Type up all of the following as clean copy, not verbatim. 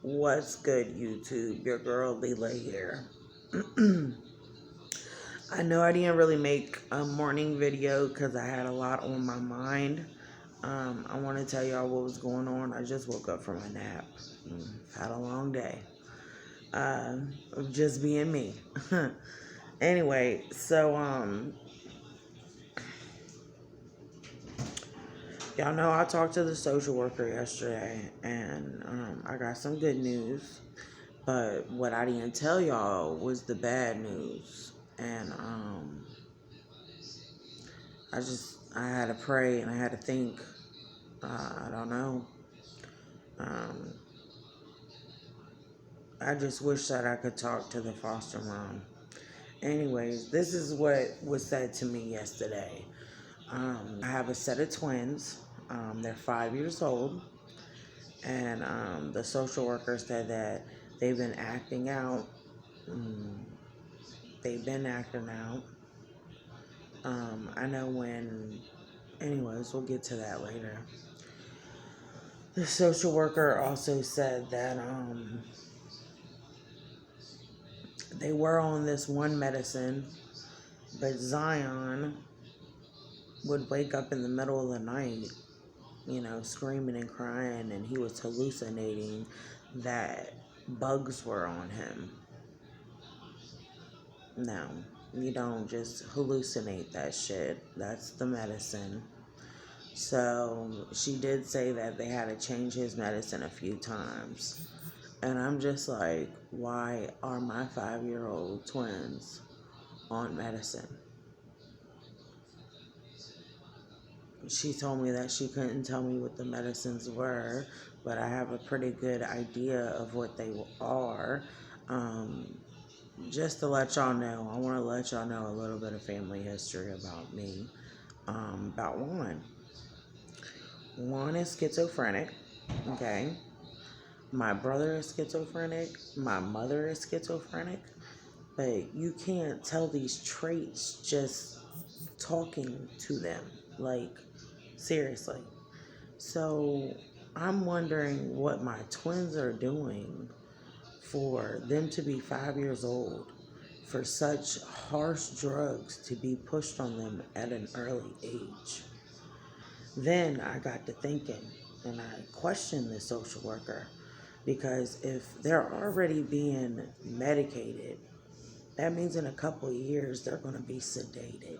What's good, YouTube? Your girl Leela here. I know I didn't really make a morning video because I had a lot on my mind. I want to tell y'all what was going on. I just woke up from a nap. Had a long day. Of just being me. Anyway, so y'all know I talked to the social worker yesterday, and I got some good news. But what I didn't tell y'all was the bad news. And I had to pray and I had to think. I don't know. Um, I just wish that I could talk to the foster mom. Anyways, this is what was said to me yesterday. I have a set of twins. They're 5 years old. And the social worker said that they've been acting out. They've been acting out. I know when, anyways, we'll get to that later. The social worker also said that they were on this one medicine, but Zion would wake up in the middle of the night, screaming and crying, and he was hallucinating that bugs were on him. No, you don't just hallucinate that shit. That's the medicine. So she did say that they had to change his medicine a few times. And I'm just like, why are my 5-year-old twins on medicine? She told me that she couldn't tell me what the medicines were, but I have a pretty good idea of what they are. Just to let y'all know, I want to let y'all know a little bit of family history about me, about Juan. Juan is schizophrenic, okay? My brother is schizophrenic. My mother is schizophrenic. But you can't tell these traits just talking to them. Like, seriously. So I'm wondering what my twins are doing for them to be 5 years old, for such harsh drugs to be pushed on them at an early age. Then I got to thinking, and I questioned the social worker, because if they're already being medicated, that means in a couple of years they're going to be sedated.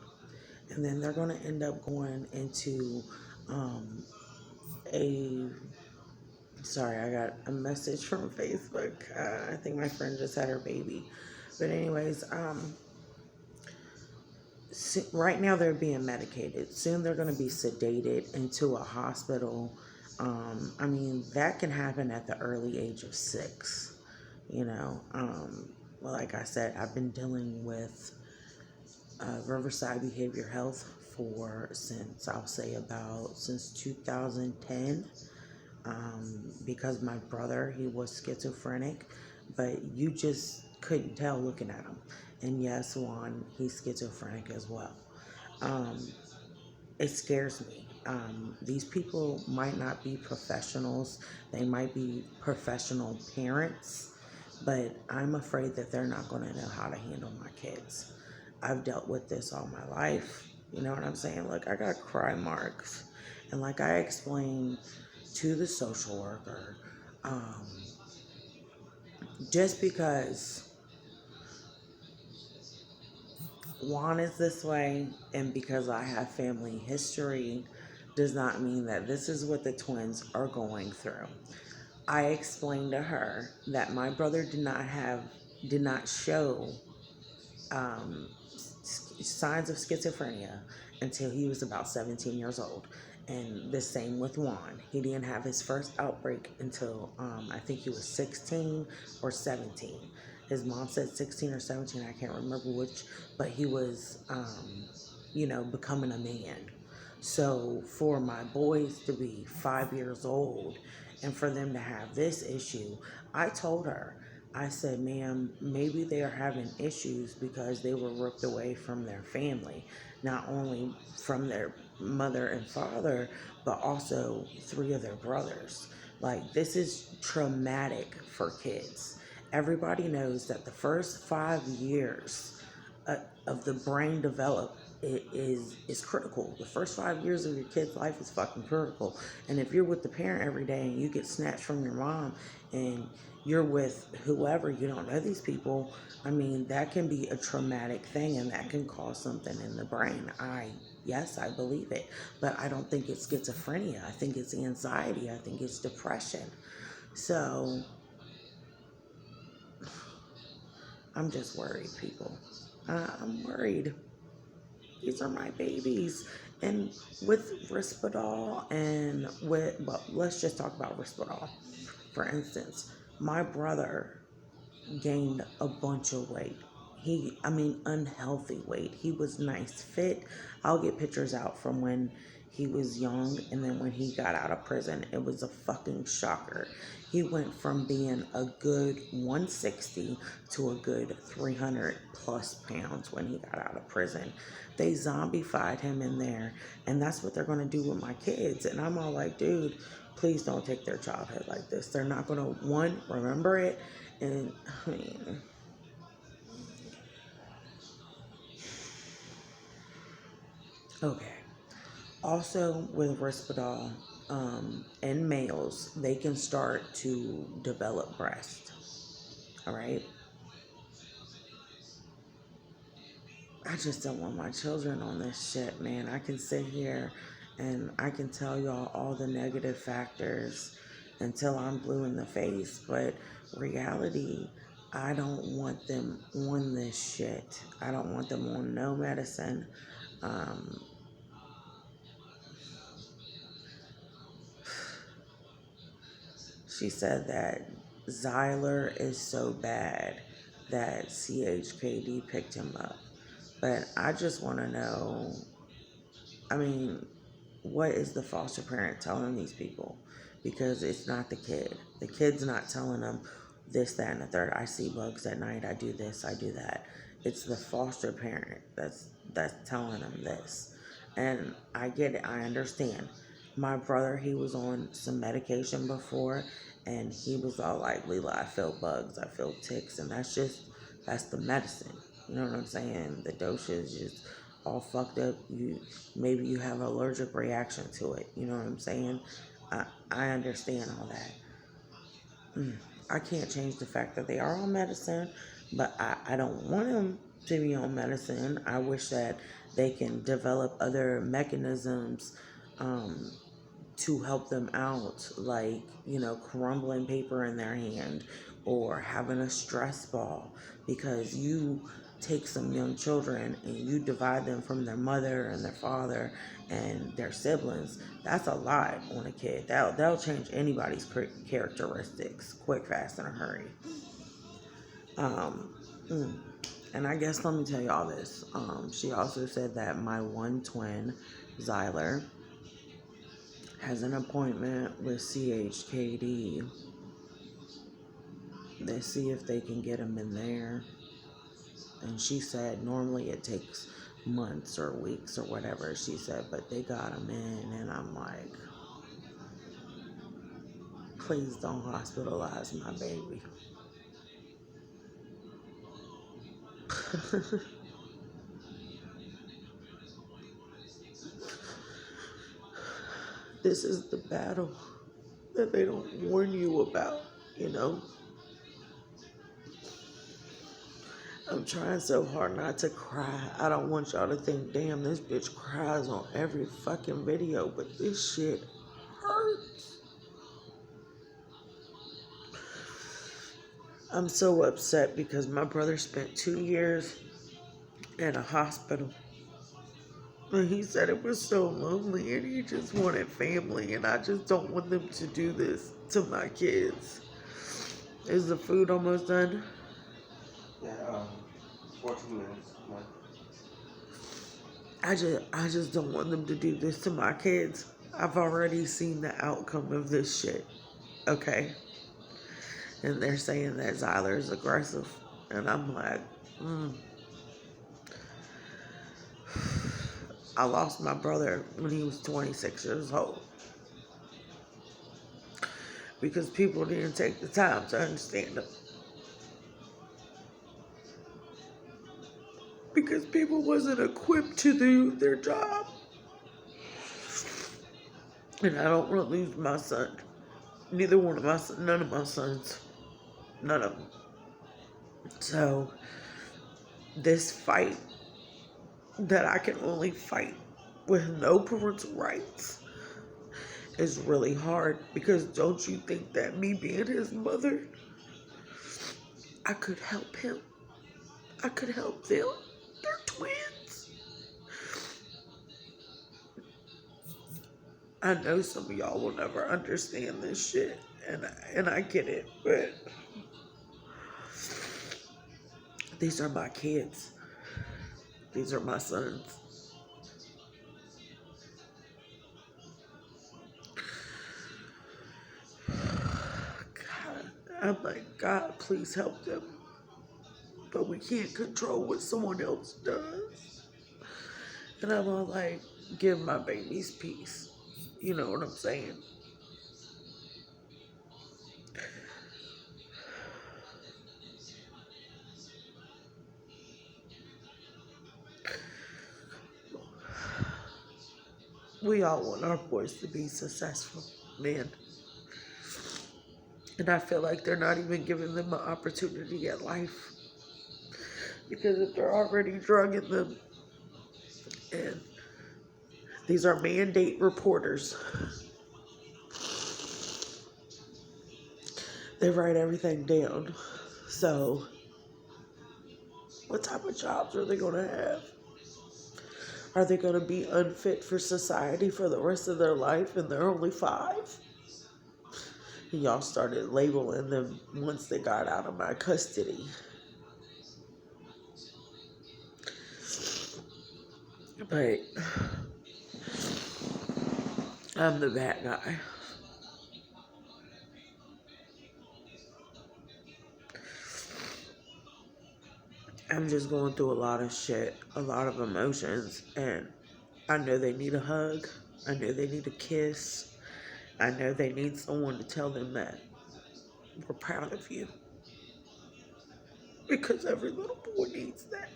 And then they're going to end up going into sorry, I got a message from Facebook. I think my friend just had her baby. But anyways, right now they're being medicated. Soon they're going to be sedated into a hospital. That can happen at the early age of 6. Well, like I said, I've been dealing with Riverside Behavior Health since 2010. Because my brother, he was schizophrenic, but you just couldn't tell looking at him. And yes, Juan, he's schizophrenic as well. It scares me. These people might not be professionals. They might be professional parents, but I'm afraid that they're not going to know how to handle my kids. I've dealt with this all my life. You know what I'm saying? Like, I got cry marks. And like I explained to the social worker, just because Juan is this way and because I have family history does not mean that this is what the twins are going through. I explained to her that my brother did not show signs of schizophrenia until he was about 17 years old. And the same with Juan. He didn't have his first outbreak until I think he was 16 or 17. His mom said 16 or 17, I can't remember which, but he was, becoming a man. So for my boys to be 5 years old and for them to have this issue, I told her, I said, ma'am, maybe they are having issues because they were ripped away from their family, not only from their mother and father, but also 3 of their brothers. Like, this is traumatic for kids. Everybody knows that the first 5 years of the brain develop is critical. The first 5 years of your kid's life is fucking critical. And if you're with the parent every day and you get snatched from your mom and you're with whoever, you don't know these people, I mean, that can be a traumatic thing and that can cause something in the brain. Yes, I believe it, but I don't think it's schizophrenia. I think it's anxiety. I think it's depression. So I'm just worried, people. I'm worried. These are my babies. And with Risperdal and well, let's just talk about Risperdal. For instance, my brother gained a bunch of weight. Unhealthy weight. He was nice, fit. I'll get pictures out from when he was young and then when he got out of prison. It was a fucking shocker. He went from being a good 160 to a good 300 plus pounds when he got out of prison. They zombified him in there, and that's what they're going to do with my kids. And I'm all like, dude, please don't take their childhood like this. They're not going to, one, remember it, and I mean, okay. Also, with Risperdal, in males, they can start to develop breast. All right. I just don't want my children on this shit, man. I can sit here and I can tell y'all all the negative factors until I'm blue in the face, but reality, I don't want them on this shit. I don't want them on no medicine. She said that Xyler is so bad that CHKD picked him up. But I just want to know, I mean, what is the foster parent telling these people? Because it's not the kid. The kid's not telling them this, that, and the third. I see bugs at night. I do this. I do that. It's the foster parent that's telling them this. And I get it. I understand. My brother, he was on some medication before, and he was all like, Leela, I feel bugs. I feel ticks. And that's the medicine. You know what I'm saying? The dosage is all fucked up. Maybe you have an allergic reaction to it. You know what I'm saying? I understand all that. I can't change the fact that they are on medicine, but I don't want them to be on medicine. I wish that they can develop other mechanisms to help them out, like, crumbling paper in their hand or having a stress ball, because you take some young children and you divide them from their mother and their father and their siblings. That's a lot on a kid. That'll change anybody's characteristics quick, fast, in a hurry. And I guess let me tell y'all this. She also said that my one twin, Xyler, has an appointment with CHKD. They see if they can get him in there. And she said normally it takes months or weeks or whatever, she said, but they got him in. And I'm like, please don't hospitalize my baby. This is the battle that they don't warn you about, I'm trying so hard not to cry. I don't want y'all to think, damn, this bitch cries on every fucking video, but this shit hurts. I'm so upset because my brother spent 2 years in a hospital. And he said it was so lonely and he just wanted family, and I just don't want them to do this to my kids. Is the food almost done? Yeah, 14 minutes. I just don't want them to do this to my kids. I've already seen the outcome of this shit. Okay? And they're saying that Xyler is aggressive. And I'm like, I lost my brother when he was 26 years old. because people didn't take the time to understand them. Because people wasn't equipped to do their job. And I don't want to lose my son. Neither one of my sons, none of my sons. None of them. So, this fight that I can only fight with no parental rights is really hard, because don't you think that me being his mother, I could help him? I could help them. They're twins. I know some of y'all will never understand this shit, and I get it, but these are my kids. These are my sons. God, I'm like, God, please help them. But we can't control what someone else does. And I'm all like, give my babies peace. You know what I'm saying? We all want our boys to be successful, man. And I feel like they're not even giving them an opportunity at life. Because if they're already drugging them, and these are mandate reporters, they write everything down. So, what type of jobs are they going to have? Are they going to be unfit for society for the rest of their life, and they're only 5? And y'all started labeling them once they got out of my custody. But I'm the bad guy. I'm just going through a lot of shit, a lot of emotions, and I know they need a hug. I know they need a kiss. I know they need someone to tell them that we're proud of you. Because every little boy needs that.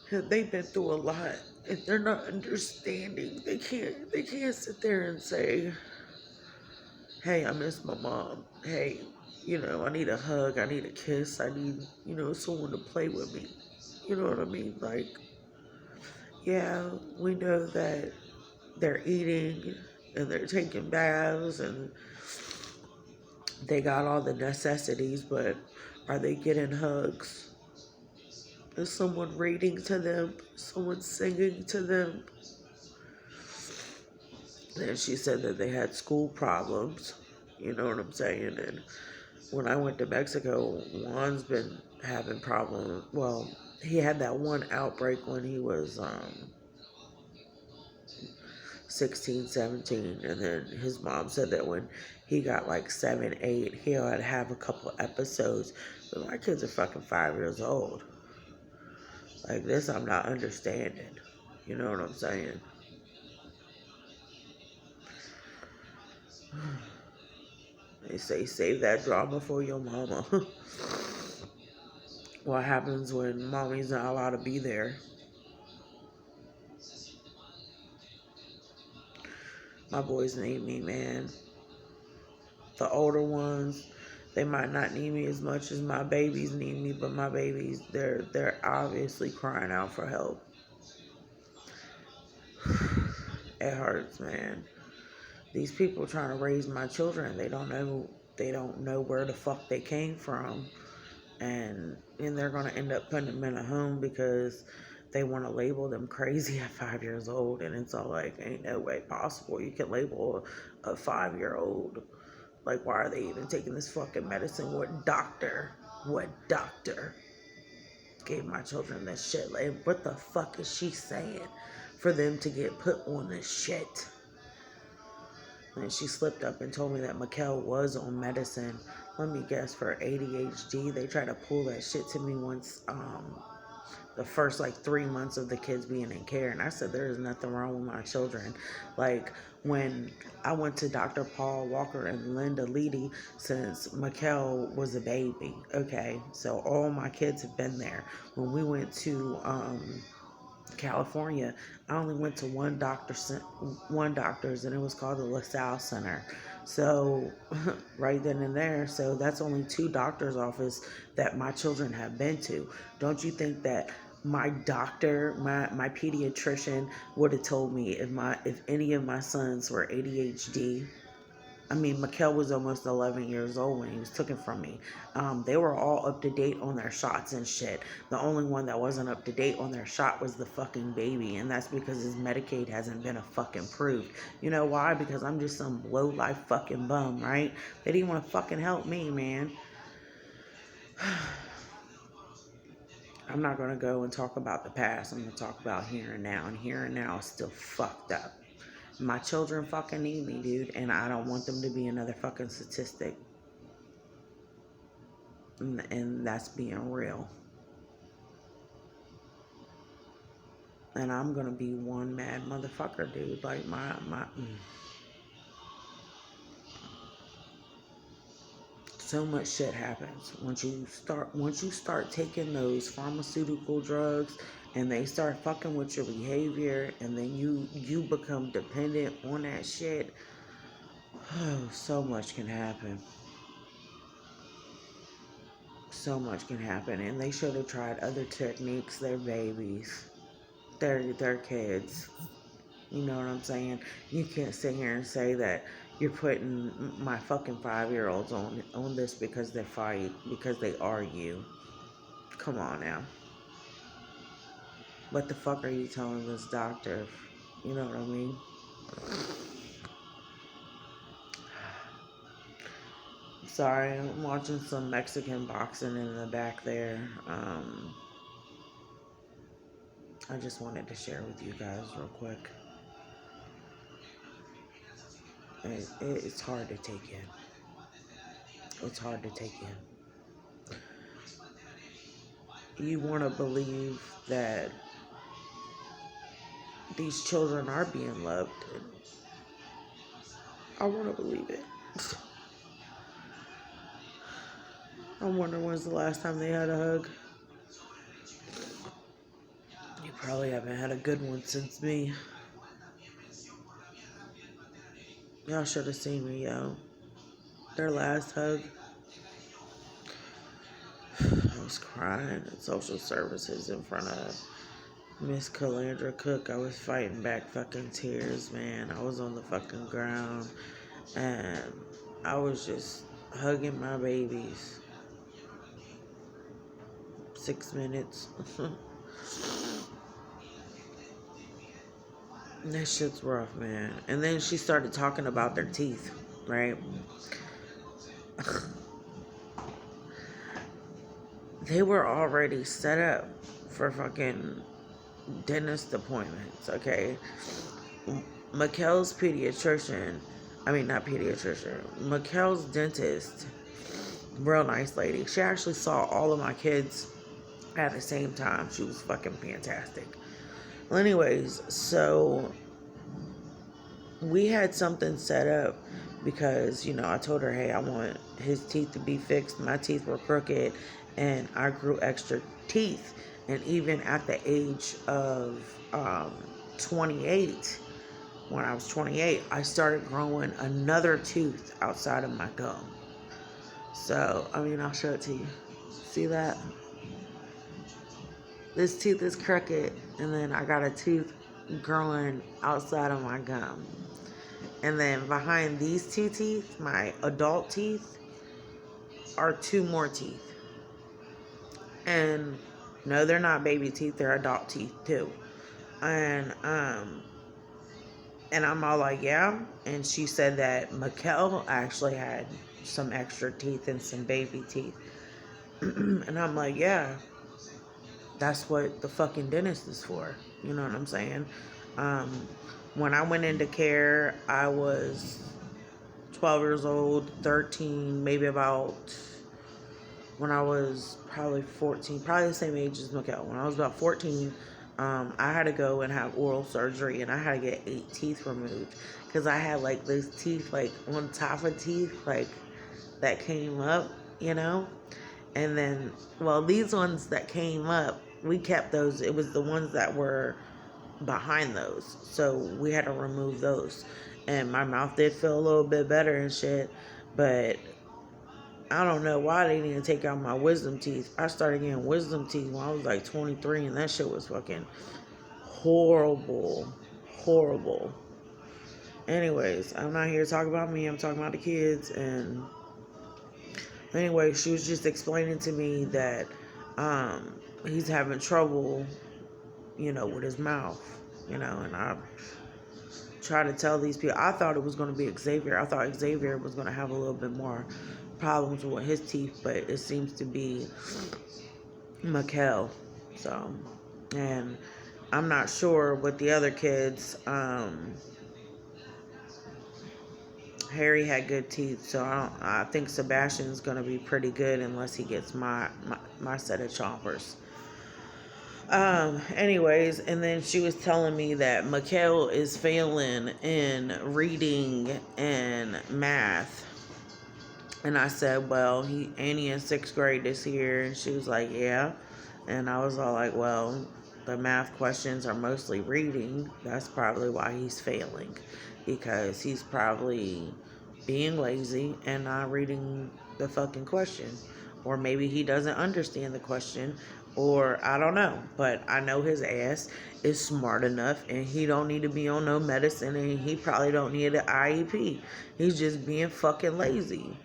And they've been through a lot, and they're not understanding. They can't sit there and say, hey, I miss my mom. Hey, I need a hug. I need a kiss. I need, someone to play with me. You know what I mean? Like, yeah, we know that they're eating and they're taking baths and they got all the necessities, but are they getting hugs? Is someone reading to them? Someone singing to them? And she said that they had school problems. You know what I'm saying? And when I went to Mexico, Juan's been having problems. Well, he had that one outbreak when he was 16, 17. And then his mom said that when he got like 7, 8, he would have a couple episodes. But my kids are fucking 5 years old. Like, this I'm not understanding. You know what I'm saying? They say save that drama for your mama. What happens when mommy's not allowed to be there? My boys need me, man. The older ones, they might not need me as much as my babies need me, but my babies, they're obviously crying out for help. It hurts, man. These people trying to raise my children, they don't know where the fuck they came from, and they're gonna end up putting them in a home because they want to label them crazy at 5 years old, and it's all like, ain't no way possible you can label a 5-year-old. Like, why are they even taking this fucking medicine? What doctor gave my children this shit? Like, what the fuck is she saying for them to get put on this shit? And she slipped up and told me that Mikkel was on medicine. Let me guess, for ADHD. They tried to pull that shit to me once the first like 3 months of the kids being in care. And I said, there is nothing wrong with my children. Like when I went to Dr. Paul Walker and Linda Leedy since Mikkel was a baby. Okay, so all my kids have been there. When we went to California, I only went to one doctor's, and it was called the LaSalle Center. So right then and there, so that's only 2 doctors' office that my children have been to. Don't you think that my doctor, my pediatrician would have told me if any of my sons were ADHD? I mean, Mikkel was almost 11 years old when he was taken from me. They were all up to date on their shots and shit. The only one that wasn't up to date on their shot was the fucking baby, and that's because his Medicaid hasn't been a fucking approved. You know why? Because I'm just some low life fucking bum, right? They didn't want to fucking help me, man. I'm not gonna go and talk about the past. I'm gonna talk about here and now, and here and now is still fucked up. My children fucking need me, dude, and I don't want them to be another fucking statistic. And that's being real. And I'm gonna be one mad motherfucker, dude. Like so much shit happens once you start taking those pharmaceutical drugs, and they start fucking with your behavior, and then you become dependent on that shit. Oh, so much can happen. So much can happen, and they should have tried other techniques. They're babies. They're kids. You know what I'm saying? You can't sit here and say that you're putting my fucking 5-year-olds on this because they fight, because they argue. Come on now. What the fuck are you telling this doctor? You know what I mean? Sorry, I'm watching some Mexican boxing in the back there. I just wanted to share with you guys real quick. It's hard to take in. It's hard to take in. You want to believe that these children are being loved. I want to believe it. I wonder when's the last time they had a hug. You probably haven't had a good one since me. Y'all should have seen me, yo. Their last hug. I was crying at social services in front of Miss Calandra Cook. I was fighting back fucking tears, man. I was on the fucking ground, and I was just hugging my babies. 6 minutes. That shit's rough, man. And then she started talking about their teeth, right? They were already set up for fucking dentist appointments, okay? Mikkel's Mikkel's dentist, real nice lady. She actually saw all of my kids at the same time. She was fucking fantastic. Well, anyways, so we had something set up because, I told her, hey, I want his teeth to be fixed. My teeth were crooked, and I grew extra teeth. And even at the age of 28, when I was 28, I started growing another tooth outside of my gum. So, I'll show it to you. See that? This tooth is crooked, and then I got a tooth growing outside of my gum. And then behind these 2 teeth, my adult teeth, are 2 more teeth. And no, they're not baby teeth, they're adult teeth too. And I'm all like, yeah. And she said that Mikkel actually had some extra teeth and some baby teeth. And I'm like, yeah. That's what the fucking dentist is for. You know what I'm saying? When I went into care, I was 12 years old, 13, maybe about when I was probably 14, probably the same age as Mikkel. When I was about 14, I had to go and have oral surgery, and I had to get 8 teeth removed because I had like those teeth like on top of teeth like that came up, you know. And then, well, these ones that came up, we kept those. It was the ones that were behind those, so we had to remove those. And my mouth did feel a little bit better and shit, but I don't know why they didn't take out my wisdom teeth. I started getting wisdom teeth when I was like 23, and that shit was fucking horrible. Horrible. Anyways, I'm not here to talk about me. I'm talking about the kids. And anyway, she was just explaining to me that he's having trouble, with his mouth, and I try to tell these people. I thought it was going to be Xavier. I thought Xavier was going to have a little bit more problems with his teeth, but it seems to be Mikkel. So, and I'm not sure with the other kids. Harry had good teeth, so I think Sebastian's going to be pretty good unless he gets my set of chompers. Anyways, and then she was telling me that Mikkel is failing in reading and math. And I said, well, he in 6th grade this year. And she was like, yeah. And I was all like, well, the math questions are mostly reading. That's probably why he's failing, because he's probably being lazy and not reading the fucking question. Or maybe he doesn't understand the question, or I don't know. But I know his ass is smart enough, and he don't need to be on no medicine, and he probably don't need an IEP. He's just being fucking lazy.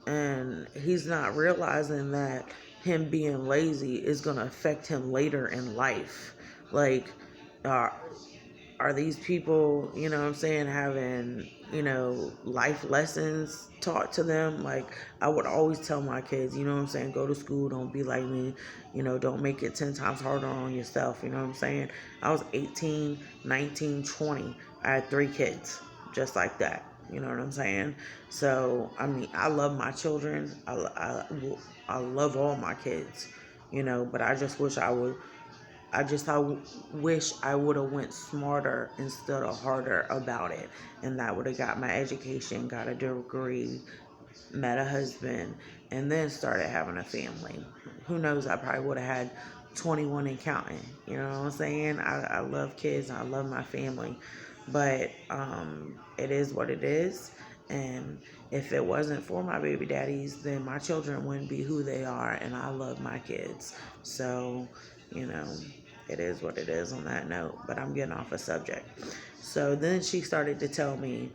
And he's not realizing that him being lazy is going to affect him later in life. Like, are these people, having, life lessons taught to them? Like, I would always tell my kids, go to school, don't be like me, don't make it 10 times harder on yourself, I was 18, 19, 20. I had 3 kids, just like that. You know what I'm saying? So, I mean, I love my children. I love all my kids, but I just wish I wish I would have went smarter instead of harder about it. And that would have got my education, got a degree, met a husband, and then started having a family. Who knows? I probably would have had 21 and counting. You know what I'm saying? I love kids. I love my family. But it is what it is. And if it wasn't for my baby daddies, then my children wouldn't be who they are. And I love my kids. So, it is what it is on that note. But I'm getting off a subject. So then she started to tell me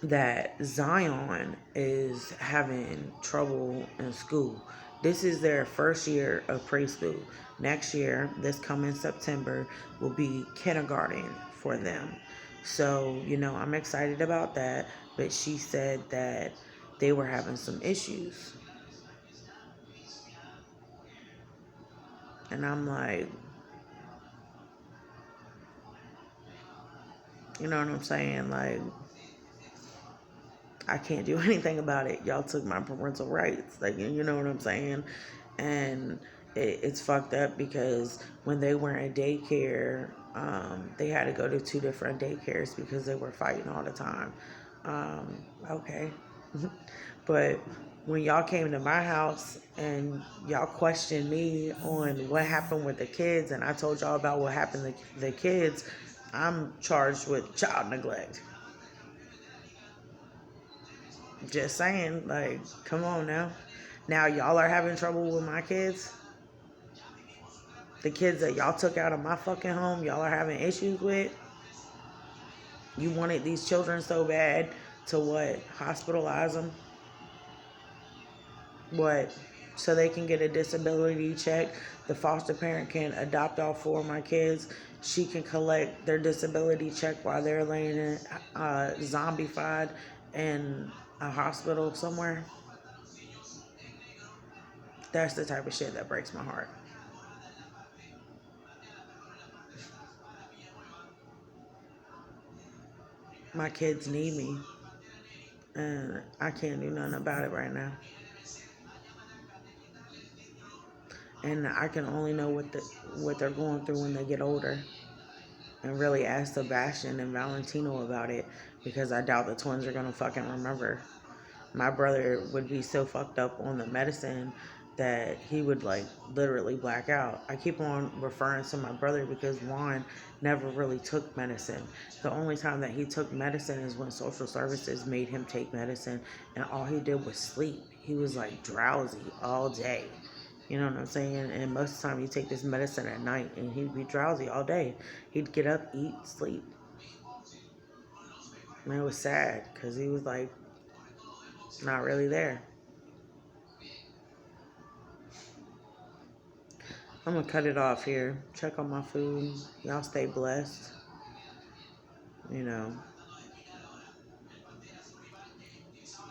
that Zion is having trouble in school. This is their first year of preschool. Next year, this coming September, will be kindergarten for them. So, I'm excited about that. But she said that they were having some issues. And I'm like, you know what I'm saying? Like, I can't do anything about it. Y'all took my parental rights. Like, you know what I'm saying? And it's fucked up because when they were in daycare, they had to go to 2 different daycares because they were fighting all the time. Okay. But when y'all came to my house and y'all questioned me on what happened with the kids, and I told y'all about what happened to the kids, I'm charged with child neglect. Just saying, like, come on now. Now y'all are having trouble with my kids. The kids that y'all took out of my fucking home, y'all are having issues with. You wanted these children so bad to what? Hospitalize them? What? So they can get a disability check. The foster parent can adopt all 4 of my kids. She can collect their disability check while they're laying in zombified in a hospital somewhere. That's the type of shit that breaks my heart. My kids need me, and I can't do nothing about it right now. And I can only know what they're going through when they get older, and really ask Sebastian and Valentino about it, because I doubt the twins are gonna fucking remember. My brother would be so fucked up on the medicine that he would like literally black out. I keep on referring to my brother because Juan never really took medicine. The only time that he took medicine is when social services made him take medicine, and all he did was sleep. He was like drowsy all day. You know what I'm saying? And most of the time he'd take this medicine at night and he'd be drowsy all day. He'd get up, eat, sleep. And it was sad because he was like not really there. I'm gonna cut it off here. Check on my food. Y'all stay blessed. You know.